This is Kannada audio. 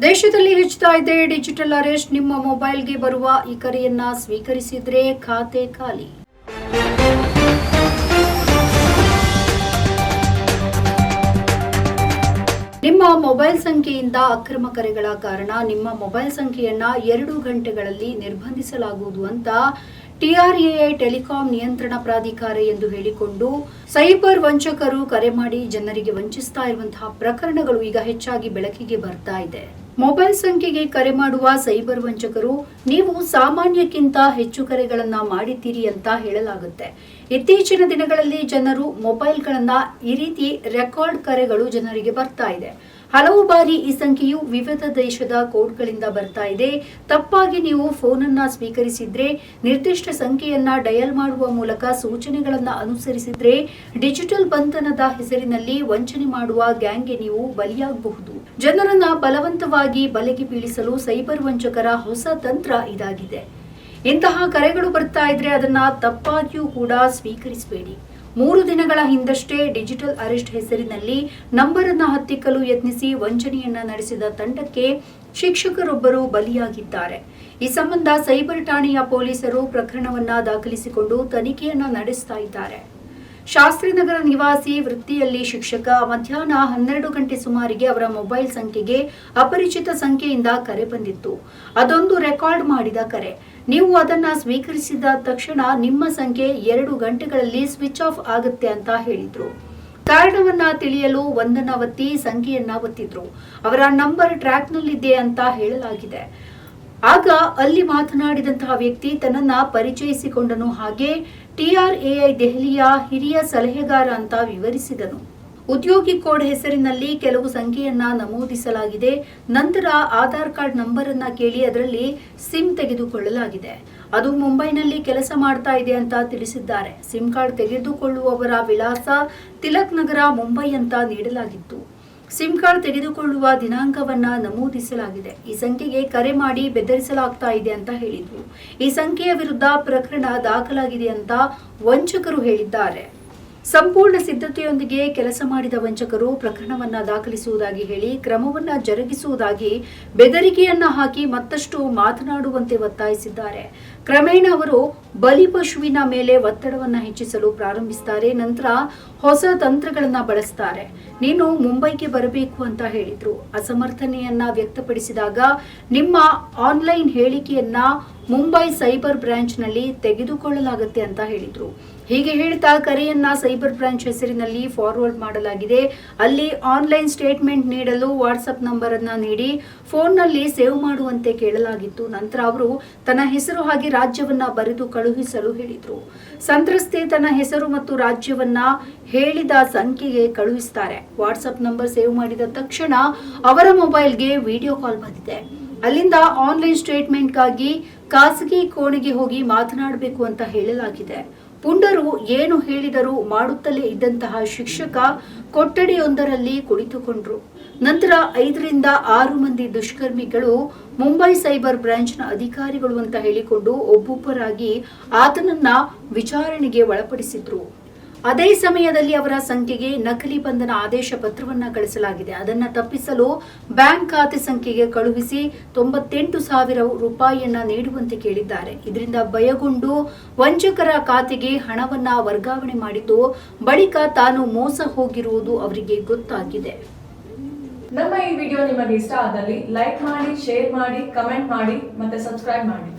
ದೇಶದಲ್ಲಿ ಹೆಚ್ಚುತ್ತಾ ಇದೆ ಡಿಜಿಟಲ್ ಅರೆಸ್ಟ್. ನಿಮ್ಮ ಮೊಬೈಲ್ಗೆ ಬರುವ ಈ ಕರೆಯನ್ನ ಸ್ವೀಕರಿಸಿದ್ರೆ ಖಾತೆ ಖಾಲಿ. ನಿಮ್ಮ ಮೊಬೈಲ್ ಸಂಖ್ಯೆಯಿಂದ ಅಕ್ರಮ ಕರೆಗಳ ಕಾರಣ ನಿಮ್ಮ ಮೊಬೈಲ್ ಸಂಖ್ಯೆಯನ್ನ 2 ಗಂಟೆಗಳಲ್ಲಿ ನಿರ್ಬಂಧಿಸಲಾಗುವುದು ಅಂತ TRAI ಟೆಲಿಕಾಂ ನಿಯಂತ್ರಣ ಪ್ರಾಧಿಕಾರ ಎಂದು ಹೇಳಿಕೊಂಡು ಸೈಬರ್ ವಂಚಕರು ಕರೆ ಮಾಡಿ ಜನರಿಗೆ ವಂಚಿಸ್ತಾ ಇರುವಂತಹ ಪ್ರಕರಣಗಳು ಈಗ ಹೆಚ್ಚಾಗಿ ಬೆಳಕಿಗೆ ಬರ್ತಾ ಇದೆ. ಮೊಬೈಲ್ ಸಂಖ್ಯೆಗೆ ಕರೆ ಮಾಡುವ ಸೈಬರ್ ವಂಚಕರು ನೀವು ಸಾಮಾನ್ಯಕ್ಕಿಂತ ಹೆಚ್ಚು ಕರೆಗಳನ್ನ ಮಾಡಿದ್ದೀರಿ ಅಂತ ಹೇಳಲಾಗುತ್ತೆ. ಇತ್ತೀಚಿನ ದಿನಗಳಲ್ಲಿ ಜನರು ಮೊಬೈಲ್ಗಳನ್ನ ಈ ರೀತಿ ರೆಕಾರ್ಡ್ ಕರೆಗಳು ಜನರಿಗೆ ಬರ್ತಾ ಇದೆ. ಹಲವು ಬಾರಿ ಈ ಸಂಖ್ಯೆಯು ವಿವಿಧ ದೇಶದ ಕೋಡ್ಗಳಿಂದ ಬರ್ತಾ ಇದೆ. ತಪ್ಪಾಗಿ ನೀವು ಫೋನನ್ನ ಸ್ವೀಕರಿಸಿದ್ರೆ, ನಿರ್ದಿಷ್ಟ ಸಂಖ್ಯೆಯನ್ನ ಡಯಲ್ ಮಾಡುವ ಮೂಲಕ ಸೂಚನೆಗಳನ್ನ ಅನುಸರಿಸಿದ್ರೆ ಡಿಜಿಟಲ್ ಬಂಧನದ ಹೆಸರಿನಲ್ಲಿ ವಂಚನೆ ಮಾಡುವ ಗ್ಯಾಂಗ್ಗೆ ನೀವು ಬಲಿಯಾಗಬಹುದು. ಜನರನ್ನ ಬಲವಂತವಾಗಿ ಬಲೆಗೆ ಬೀಳಿಸಲು ಸೈಬರ್ ವಂಚಕರ ಹೊಸ ತಂತ್ರ ಇದಾಗಿದೆ. ಇಂತಹ ಕರೆಗಳು ಬರ್ತಾ ಇದ್ರೆ ಅದನ್ನ ತಪ್ಪಾಗಿಯೂ ಕೂಡ ಸ್ವೀಕರಿಸಬೇಡಿ. 3 ದಿನಗಳ ಹಿಂದಷ್ಟೇ ಡಿಜಿಟಲ್ ಅರೆಸ್ಟ್ ಹೆಸರಿನಲ್ಲಿ ನಂಬರ್ ಅನ್ನ ಹತ್ತಿಕ್ಕಲು ಯತ್ನಿಸಿ ವಂಚನೆಯನ್ನ ನಡೆಸಿದ ತಂಡಕ್ಕೆ ಶಿಕ್ಷಕರೊಬ್ಬರು ಬಲಿಯಾಗಿದ್ದಾರೆ. ಈ ಸಂಬಂಧ ಸೈಬರ್ ಠಾಣೆಯ ಪೊಲೀಸರು ಪ್ರಕರಣವನ್ನ ದಾಖಲಿಸಿಕೊಂಡು ತನಿಖೆಯನ್ನ ನಡೆಸ್ತಾ ಇದ್ದಾರೆ. ಶಾಸ್ತ್ರಿನಗರ ನಿವಾಸಿ, ವೃತ್ತಿಯಲ್ಲಿ ಶಿಕ್ಷಕ. ಮಧ್ಯಾಹ್ನ 12 ಗಂಟೆ ಸುಮಾರಿಗೆ ಅವರ ಮೊಬೈಲ್ ಸಂಖ್ಯೆಗೆ ಅಪರಿಚಿತ ಸಂಖ್ಯೆಯಿಂದ ಕರೆ ಬಂದಿತ್ತು. ಅದೊಂದು ರೆಕಾರ್ಡ್ ಮಾಡಿದ ಕರೆ. ನೀವು ಅದನ್ನ ಸ್ವೀಕರಿಸಿದ ತಕ್ಷಣ ನಿಮ್ಮ ಸಂಖ್ಯೆ 2 ಗಂಟೆಗಳಲ್ಲಿ ಸ್ವಿಚ್ ಆಫ್ ಆಗುತ್ತೆ ಅಂತ ಹೇಳಿದ್ರು. ಕಾರಣವನ್ನ ತಿಳಿಯಲು ಒಂದನ್ನ ಒತ್ತಿ ಸಂಖ್ಯೆಯನ್ನ ಒತ್ತಿದ್ರು. ಅವರ ನಂಬರ್ ಟ್ರ್ಯಾಕ್ ನಲ್ಲಿದೆ ಅಂತ ಹೇಳಲಾಗಿದೆ. ಆಗ ಅಲ್ಲಿ ಮಾತನಾಡಿದಂತಹ ವ್ಯಕ್ತಿ ತನ್ನನ್ನ ಪರಿಚಯಿಸಿಕೊಂಡನು. ಹಾಗೆ TRAI ದೆಹಲಿಯ ಹಿರಿಯ ಸಲಹೆಗಾರ ಅಂತ ವಿವರಿಸಿದನು. ಉದ್ಯೋಗಿ ಕೋಡ್ ಹೆಸರಿನಲ್ಲಿ ಕೆಲವು ಸಂಖ್ಯೆಯನ್ನ ನಮೂದಿಸಲಾಗಿದೆ. ನಂತರ ಆಧಾರ್ ಕಾರ್ಡ್ ನಂಬರ್ ಅನ್ನ ಕೇಳಿ ಅದರಲ್ಲಿ ಸಿಮ್ ತೆಗೆದುಕೊಳ್ಳಲಾಗಿದೆ. ಅದು ಮುಂಬೈನಲ್ಲಿ ಕೆಲಸ ಮಾಡ್ತಾ ಇದೆ ಅಂತ ತಿಳಿಸಿದ್ದಾರೆ. ಸಿಮ್ ಕಾರ್ಡ್ ತೆಗೆದುಕೊಳ್ಳುವವರ ವಿಳಾಸ ತಿಲಕ್ ನಗರ, ಮುಂಬೈ ಅಂತ ನೀಡಲಾಗಿತ್ತು. ಸಿಮ್ ಕಾರ್ಡ್ ತೆಗೆದುಕೊಳ್ಳುವ ದಿನಾಂಕವನ್ನ ನಮೂದಿಸಲಾಗಿದೆ. ಈ ಸಂಖ್ಯೆಗೆ ಕರೆ ಮಾಡಿ ಬೆದರಿಸಲಾಗ್ತಾ ಇದೆ ಅಂತ ಹೇಳಿದ್ರು. ಈ ಸಂಖ್ಯೆಯ ವಿರುದ್ಧ ಪ್ರಕರಣ ದಾಖಲಾಗಿದೆ ಅಂತ ವಂಚಕರು ಹೇಳಿದ್ದಾರೆ. ಸಂಪೂರ್ಣ ಸಿದ್ಧತೆಯೊಂದಿಗೆ ಕೆಲಸ ಮಾಡಿದ ವಂಚಕರು ಪ್ರಕರಣವನ್ನ ದಾಖಲಿಸುವುದಾಗಿ ಹೇಳಿ ಕ್ರಮವನ್ನ ಜರುಗಿಸುವುದಾಗಿ ಬೆದರಿಕೆಯನ್ನ ಹಾಕಿ ಮತ್ತಷ್ಟು ಮಾತನಾಡುವಂತೆ ಒತ್ತಾಯಿಸಿದ್ದಾರೆ. ಕ್ರಮೇಣ ಅವರು ಬಲಿಪಶುವಿನ ಮೇಲೆ ಒತ್ತಡವನ್ನ ಹೆಚ್ಚಿಸಲು ಪ್ರಾರಂಭಿಸುತ್ತಾರೆ. ನಂತರ ಹೊಸ ತಂತ್ರಗಳನ್ನ ಬಳಸ್ತಾರೆ. ನೀನು ಮುಂಬೈಗೆ ಬರಬೇಕು ಅಂತ ಹೇಳಿದ್ರು. ಅಸಮರ್ಥನೆಯನ್ನ ವ್ಯಕ್ತಪಡಿಸಿದಾಗ ನಿಮ್ಮ ಆನ್ಲೈನ್ ಹೇಳಿಕೆಯನ್ನ ಮುಂಬೈ ಸೈಬರ್ ಬ್ರಾಂಚ್ ನಲ್ಲಿ ತೆಗೆದುಕೊಳ್ಳಲಾಗುತ್ತೆ ಅಂತ ಹೇಳಿದ್ರು. ಹೀಗೆ ಹೇಳ್ತಾ ಕರೆಯನ್ನ ಸೈಬರ್ ಬ್ರಾಂಚ್ ಹೆಸರಿನಲ್ಲಿ ಫಾರ್ವರ್ಡ್ ಮಾಡಲಾಗಿದೆ. ಅಲ್ಲಿ ಆನ್ಲೈನ್ ಸ್ಟೇಟ್ಮೆಂಟ್ ನೀಡಲು ವಾಟ್ಸ್ಆಪ್ ನಂಬರ್ ಅನ್ನ ನೀಡಿ ಫೋನ್ನಲ್ಲಿ ಸೇವ್ ಮಾಡುವಂತೆ ಕೇಳಲಾಗಿತ್ತು. ನಂತರ ಅವರು ತನ್ನ ಹೆಸರು ಹಾಗೆ ರಾಜ್ಯವನ್ನ ಬರೆದು ಕಳುಹಿಸಲು ಹೇಳಿದ್ರು. ಸಂತ್ರಸ್ತೆ ತನ್ನ ಹೆಸರು ಮತ್ತು ರಾಜ್ಯವನ್ನ ಹೇಳಿದ ಸಂಖ್ಯೆಗೆ ಕಳುಹಿಸ್ತಾರೆ. ವಾಟ್ಸ್ಆಪ್ ನಂಬರ್ ಸೇವ್ ಮಾಡಿದ ತಕ್ಷಣ ಅವರ ಮೊಬೈಲ್ಗೆ ವಿಡಿಯೋ ಕಾಲ್ ಬಂದಿದೆ. ಅಲ್ಲಿಂದ ಆನ್ಲೈನ್ ಸ್ಟೇಟ್ಮೆಂಟ್ಗಾಗಿ ಖಾಸಗಿ ಕೋಣೆಗೆ ಹೋಗಿ ಮಾತನಾಡಬೇಕು ಅಂತ ಹೇಳಲಾಗಿದೆ. ಪುಂಡರು ಏನು ಹೇಳಿದರೂ ಮಾಡುತ್ತಲೇ ಇದ್ದಂತಹ ಶಿಕ್ಷಕ ಕೊಠಡಿಯೊಂದರಲ್ಲಿ ಕುಳಿತುಕೊಂಡ್ರು. ನಂತರ 5 ರಿಂದ 6 ಮಂದಿ ದುಷ್ಕರ್ಮಿಗಳು ಮುಂಬೈ ಸೈಬರ್ ಬ್ರಾಂಚ್ನ ಅಧಿಕಾರಿಗಳು ಅಂತ ಹೇಳಿಕೊಂಡು ಒಬ್ಬೊಬ್ಬರಾಗಿ ಆತನನ್ನ ವಿಚಾರಣೆಗೆ ಒಳಪಡಿಸಿದ್ರು. ಅದೇ ಸಮಯದಲ್ಲಿ ಅವರ ಸಂಖ್ಯೆಗೆ ನಕಲಿ ಬಂಧನ ಆದೇಶ ಪತ್ರವನ್ನ ಕಳಿಸಲಾಗಿದೆ. ಅದನ್ನ ತಪ್ಪಿಸಲು ಬ್ಯಾಂಕ್ ಖಾತೆ ಸಂಖ್ಯೆಗೆ ಕಳುಹಿಸಿ 98,000 ರೂಪಾಯಿಯನ್ನ ನೀಡುವಂತೆ ಕೇಳಿದ್ದಾರೆ. ಇದರಿಂದ ಭಯಗೊಂಡು ವಂಚಕರ ಖಾತೆಗೆ ಹಣವನ್ನ ವರ್ಗಾವಣೆ ಮಾಡಿದ್ದು ಬಳಿಕ ತಾನು ಮೋಸ ಹೋಗಿರುವುದು ಅವರಿಗೆ ಗೊತ್ತಾಗಿದೆ. ನಮ್ಮ ಈ ವಿಡಿಯೋ ನಿಮಗೆ ಇಷ್ಟ ಆದಲ್ಲಿ ಲೈಕ್ ಮಾಡಿ, ಶೇರ್ ಮಾಡಿ, ಕಮೆಂಟ್ ಮಾಡಿ ಮತ್ತೆ ಸಬ್ಸ್ಕ್ರೈಬ್ ಮಾಡಿ.